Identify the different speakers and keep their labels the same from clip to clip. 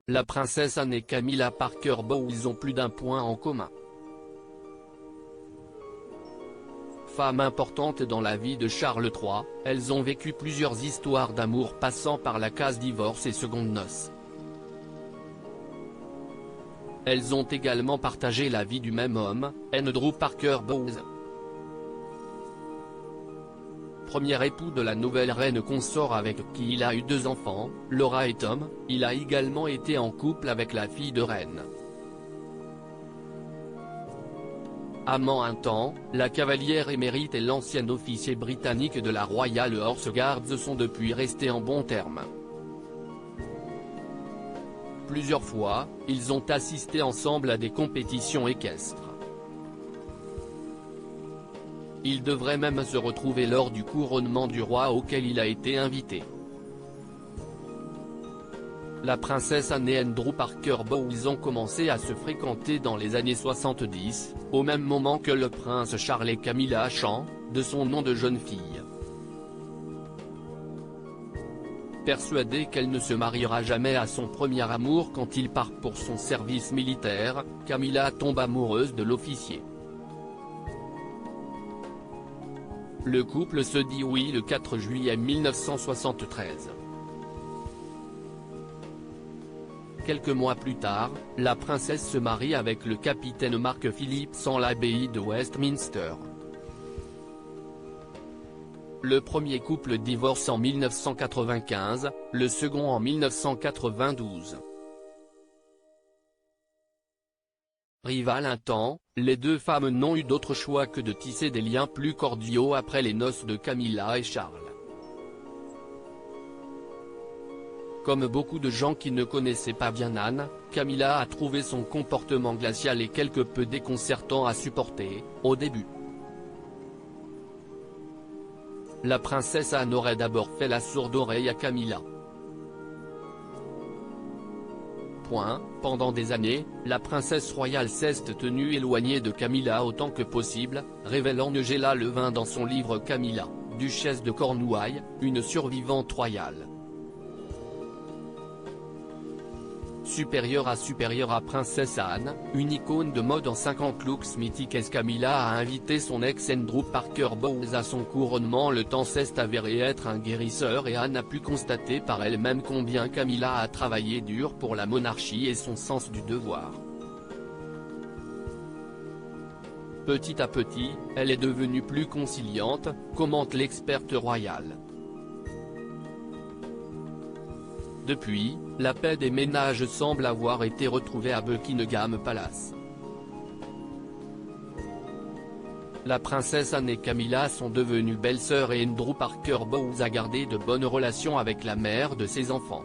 Speaker 1: la princesse Anne et Camilla Parker Bowles ont plus d'un point en commun. Femmes importantes dans la vie de Charles III, elles ont vécu plusieurs histoires d'amour passant par la case divorce et secondes noces. Elles ont également partagé la vie du même homme, Andrew Parker Bowles. Premier époux de la nouvelle reine consort avec qui il a eu 2 enfants, Laura et Tom, il a également été en couple avec la fille de reine. Amant un temps, la cavalière émérite et l'ancien officier britannique de la Royal Horse Guards sont depuis restés en bons termes. Plusieurs fois, ils ont assisté ensemble à des compétitions équestres. Ils devraient même se retrouver lors du couronnement du roi auquel il a été invité. La princesse Anne et Andrew Parker Bowles ont commencé à se fréquenter dans les années 70, au même moment que le prince Charles et Camilla Chant, de son nom de jeune fille. Persuadée qu'elle ne se mariera jamais à son premier amour quand il part pour son service militaire, Camilla tombe amoureuse de l'officier. Le couple se dit oui le 4 juillet 1973. Quelques mois plus tard, la princesse se marie avec le capitaine Mark Phillips en l'abbaye de Westminster. Le premier couple divorce en 1995, le second en 1992. Rivales un temps, les 2 femmes n'ont eu d'autre choix que de tisser des liens plus cordiaux après les noces de Camilla et Charles. Comme beaucoup de gens qui ne connaissaient pas bien Anne, Camilla a trouvé son comportement glacial et quelque peu déconcertant à supporter, au début. La princesse Anne aurait d'abord fait la sourde oreille à Camilla. Pendant des années, la princesse royale s'est tenue éloignée de Camilla autant que possible, révélant Angela Levin dans son livre Camilla, duchesse de Cornouailles, une survivante royale. Supérieure à princesse Anne, une icône de mode en 50 looks mythiques, Camilla a invité son ex Andrew Parker Bowles à son couronnement. Le temps s'est avéré être un guérisseur et Anne a pu constater par elle-même combien Camilla a travaillé dur pour la monarchie et son sens du devoir. Petit à petit, elle est devenue plus conciliante, commente l'experte royale. Depuis, la paix des ménages semble avoir été retrouvée à Buckingham Palace. La princesse Anne et Camilla sont devenues belles-sœurs et Andrew Parker Bowles a gardé de bonnes relations avec la mère de ses enfants.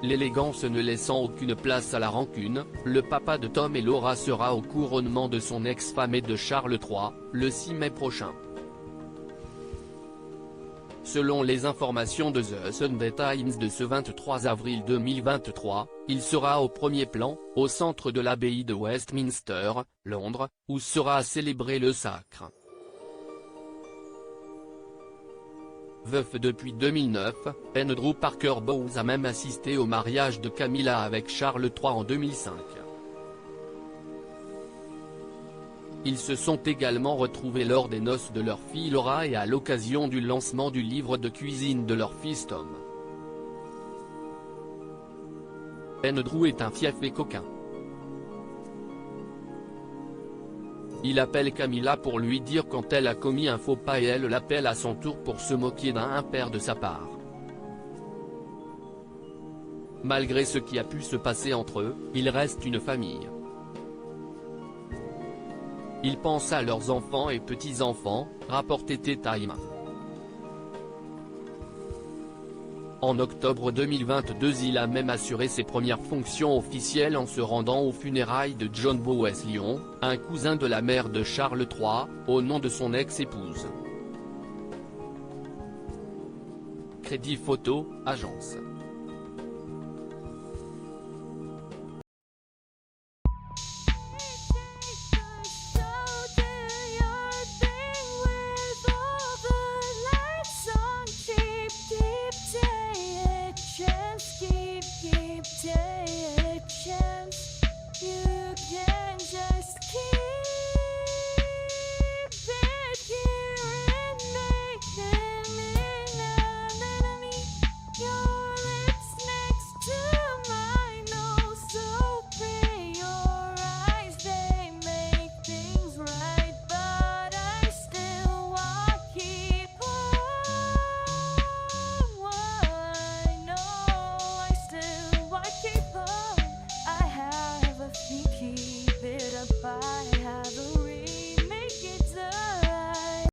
Speaker 1: L'élégance ne laissant aucune place à la rancune, le papa de Tom et Laura sera au couronnement de son ex-femme et de Charles III, le 6 mai prochain. Selon les informations de The Sunday Times de ce 23 avril 2023, il sera au premier plan, au centre de l'abbaye de Westminster, Londres, où sera célébré le sacre. Veuf depuis 2009, Andrew Parker Bowles a même assisté au mariage de Camilla avec Charles III en 2005. Ils se sont également retrouvés lors des noces de leur fille Laura et à l'occasion du lancement du livre de cuisine de leur fils Tom. Andrew est un fief et coquin. Il appelle Camilla pour lui dire quand elle a commis un faux pas et elle l'appelle à son tour pour se moquer d'un impair de sa part. Malgré ce qui a pu se passer entre eux, ils restent une famille. Ils pensent à leurs enfants et petits-enfants, rapporte Time. En octobre 2022 il a même assuré ses premières fonctions officielles en se rendant aux funérailles de John Bowes-Lyon, un cousin de la mère de Charles III, au nom de son ex-épouse. Crédit photo, agence.